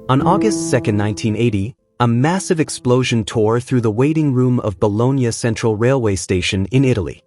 On August 2, 1980, a massive explosion tore through the waiting room of Bologna Central Railway Station in Italy.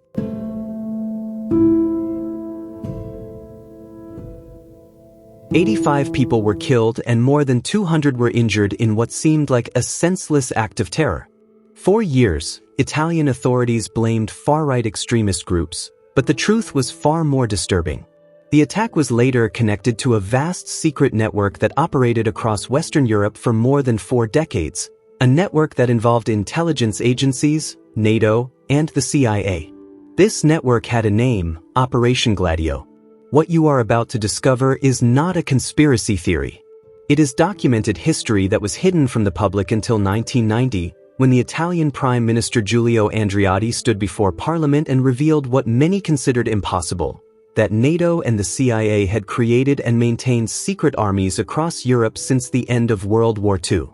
"85 people were killed and more than 200 were injured in what seemed like a senseless act of terror. For years, Italian authorities blamed far-right extremist groups, but the truth was far more disturbing. The attack was later connected to a vast secret network that operated across Western Europe for more than 4 decades, a network that involved intelligence agencies, NATO, and the CIA. This network had a name, Operation Gladio. What you are about to discover is not a conspiracy theory. It is documented history that was hidden from the public until 1990, when the Italian Prime Minister Giulio Andreotti stood before Parliament and revealed what many considered impossible: that NATO and the CIA had created and maintained secret armies across Europe since the end of World War II.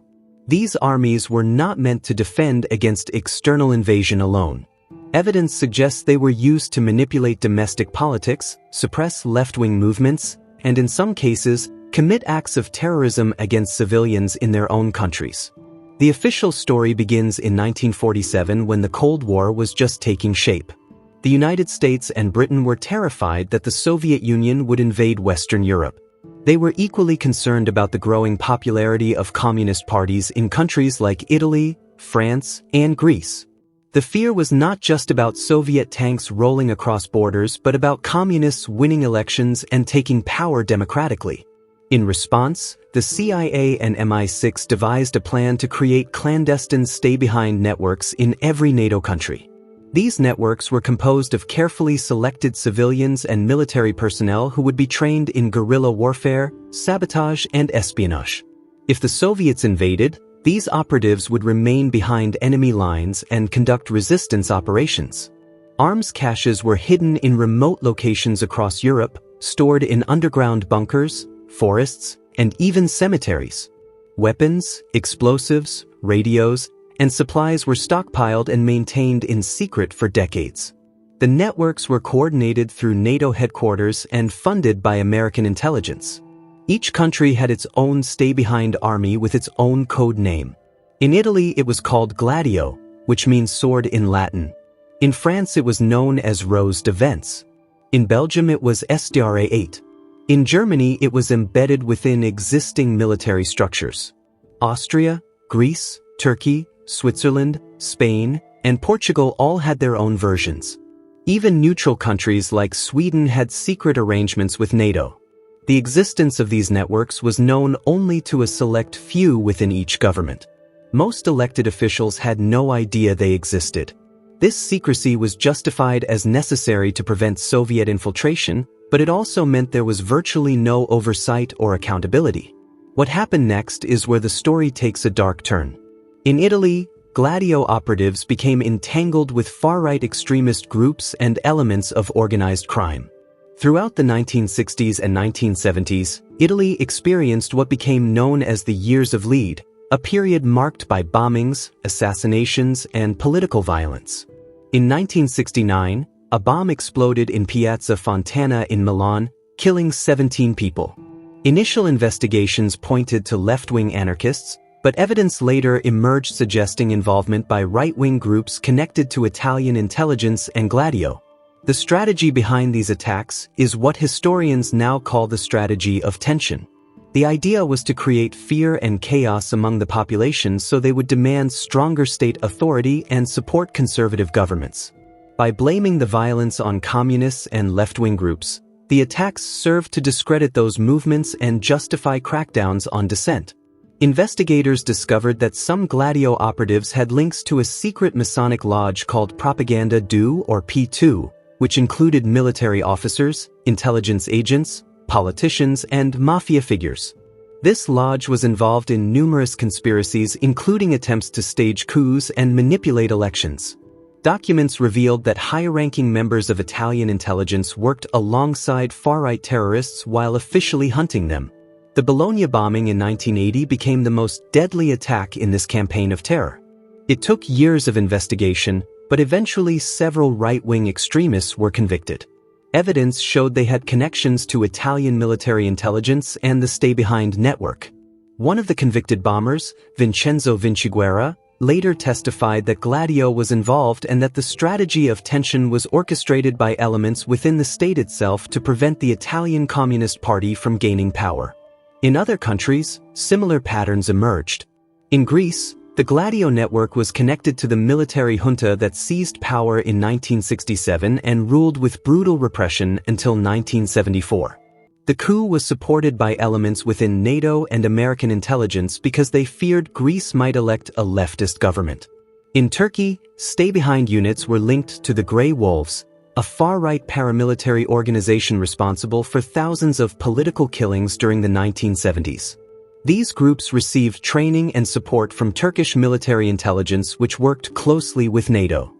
These armies were not meant to defend against external invasion alone. Evidence suggests they were used to manipulate domestic politics, suppress left-wing movements, and in some cases, commit acts of terrorism against civilians in their own countries. The official story begins in 1947 when the Cold War was just taking shape. The United States and Britain were terrified that the Soviet Union would invade Western Europe. They were equally concerned about the growing popularity of communist parties in countries like Italy, France, and Greece. The fear was not just about Soviet tanks rolling across borders, but about communists winning elections and taking power democratically. In response, the CIA and MI6 devised a plan to create clandestine stay-behind networks in every NATO country. These networks were composed of carefully selected civilians and military personnel who would be trained in guerrilla warfare, sabotage, and espionage. If the Soviets invaded, these operatives would remain behind enemy lines and conduct resistance operations. Arms caches were hidden in remote locations across Europe, stored in underground bunkers, forests, and even cemeteries. Weapons, explosives, radios, and supplies were stockpiled and maintained in secret for decades. The networks were coordinated through NATO headquarters and funded by American intelligence. Each country had its own stay-behind army with its own code name. In Italy, it was called Gladio, which means sword in Latin. In France, it was known as Rose de Vence. In Belgium, it was SDRA 8. In Germany, it was embedded within existing military structures. Austria, Greece, Turkey, Switzerland, Spain, and Portugal all had their own versions. Even neutral countries like Sweden had secret arrangements with NATO. The existence of these networks was known only to a select few within each government. Most elected officials had no idea they existed. This secrecy was justified as necessary to prevent Soviet infiltration, but it also meant there was virtually no oversight or accountability. What happened next is where the story takes a dark turn. In Italy, Gladio operatives became entangled with far-right extremist groups and elements of organized crime. Throughout the 1960s and 1970s, Italy experienced what became known as the Years of Lead, a period marked by bombings, assassinations, and political violence. In 1969, a bomb exploded in Piazza Fontana in Milan, killing 17 people. Initial investigations pointed to left-wing anarchists, but evidence later emerged suggesting involvement by right-wing groups connected to Italian intelligence and Gladio. The strategy behind these attacks is what historians now call the strategy of tension. The idea was to create fear and chaos among the population so they would demand stronger state authority and support conservative governments. By blaming the violence on communists and left-wing groups, the attacks served to discredit those movements and justify crackdowns on dissent. Investigators discovered that some Gladio operatives had links to a secret Masonic lodge called Propaganda 2 or P2, which included military officers, intelligence agents, politicians, and mafia figures. This lodge was involved in numerous conspiracies, including attempts to stage coups and manipulate elections. Documents revealed that high-ranking members of Italian intelligence worked alongside far-right terrorists while officially hunting them. The Bologna bombing in 1980 became the most deadly attack in this campaign of terror. It took years of investigation, but eventually several right-wing extremists were convicted. Evidence showed they had connections to Italian military intelligence and the stay-behind network. One of the convicted bombers, Vincenzo Vinciguerra, later testified that Gladio was involved and that the strategy of tension was orchestrated by elements within the state itself to prevent the Italian Communist Party from gaining power. In other countries, similar patterns emerged. In Greece, the Gladio network was connected to the military junta that seized power in 1967 and ruled with brutal repression until 1974. The coup was supported by elements within NATO and American intelligence because they feared Greece might elect a leftist government. In Turkey, stay-behind units were linked to the Grey Wolves, a far-right paramilitary organization responsible for thousands of political killings during the 1970s. These groups received training and support from Turkish military intelligence, which worked closely with NATO.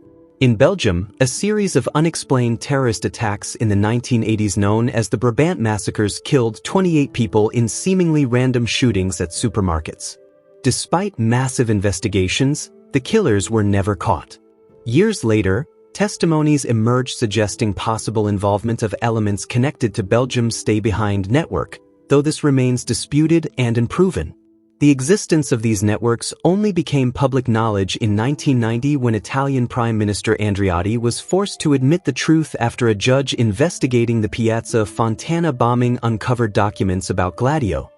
In Belgium, a series of unexplained terrorist attacks in the 1980s known as the Brabant massacres killed 28 people in seemingly random shootings at supermarkets. Despite massive investigations, the killers were never caught. Years later, testimonies emerged suggesting possible involvement of elements connected to Belgium's stay-behind network, though this remains disputed and unproven. The existence of these networks only became public knowledge in 1990 when Italian Prime Minister Andreotti was forced to admit the truth after a judge investigating the Piazza Fontana bombing uncovered documents about Gladio.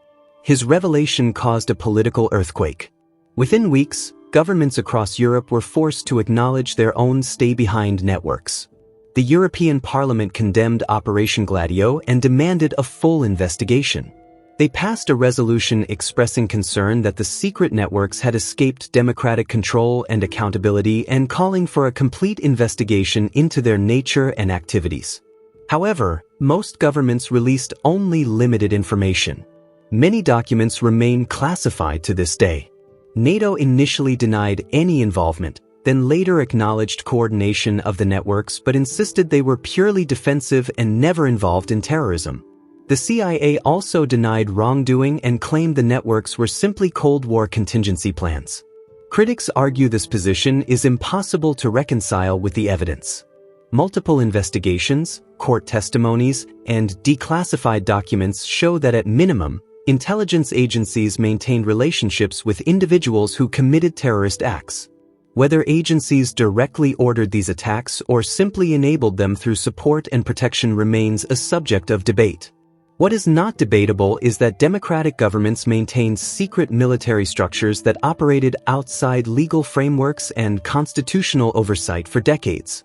His revelation caused a political earthquake. Within weeks, governments across Europe were forced to acknowledge their own stay-behind networks. The European Parliament condemned Operation Gladio and demanded a full investigation. They passed a resolution expressing concern that the secret networks had escaped democratic control and accountability and calling for a complete investigation into their nature and activities. However, most governments released only limited information. Many documents remain classified to this day. NATO initially denied any involvement, then later acknowledged coordination of the networks but insisted they were purely defensive and never involved in terrorism. The CIA also denied wrongdoing and claimed the networks were simply Cold War contingency plans. Critics argue this position is impossible to reconcile with the evidence. Multiple investigations, court testimonies, and declassified documents show that at minimum, intelligence agencies maintained relationships with individuals who committed terrorist acts. Whether agencies directly ordered these attacks or simply enabled them through support and protection remains a subject of debate. What is not debatable is that democratic governments maintained secret military structures that operated outside legal frameworks and constitutional oversight for decades.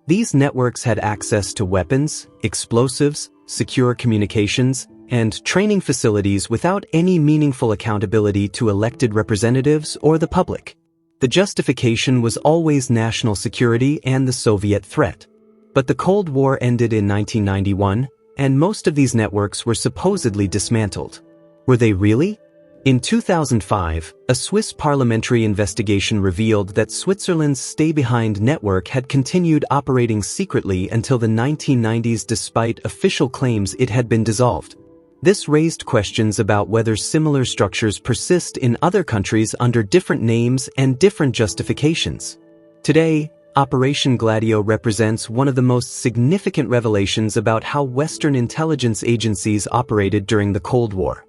These networks had access to weapons, explosives, secure communications, and training facilities without any meaningful accountability to elected representatives or the public. The justification was always national security and the Soviet threat. But the Cold War ended in 1991, and most of these networks were supposedly dismantled. Were they really? In 2005, a Swiss parliamentary investigation revealed that Switzerland's stay-behind network had continued operating secretly until the 1990s despite official claims it had been dissolved. This raised questions about whether similar structures persist in other countries under different names and different justifications. Today, Operation Gladio represents one of the most significant revelations about how Western intelligence agencies operated during the Cold War.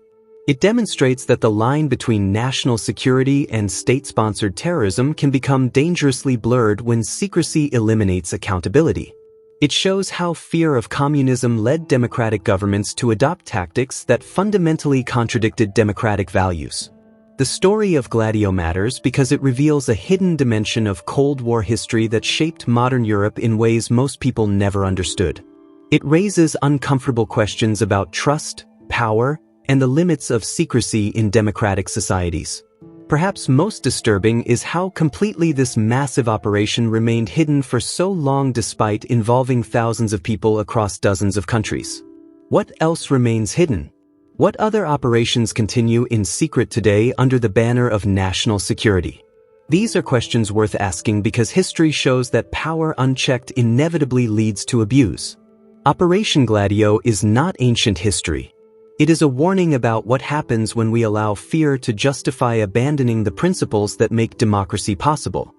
It demonstrates that the line between national security and state-sponsored terrorism can become dangerously blurred when secrecy eliminates accountability. It shows how fear of communism led democratic governments to adopt tactics that fundamentally contradicted democratic values. The story of Gladio matters because it reveals a hidden dimension of Cold War history that shaped modern Europe in ways most people never understood. It raises uncomfortable questions about trust, power, and the limits of secrecy in democratic societies. Perhaps most disturbing is how completely this massive operation remained hidden for so long despite involving thousands of people across dozens of countries. What else remains hidden? What other operations continue in secret today under the banner of national security? These are questions worth asking because history shows that power unchecked inevitably leads to abuse. Operation Gladio is not ancient history. It is a warning about what happens when we allow fear to justify abandoning the principles that make democracy possible.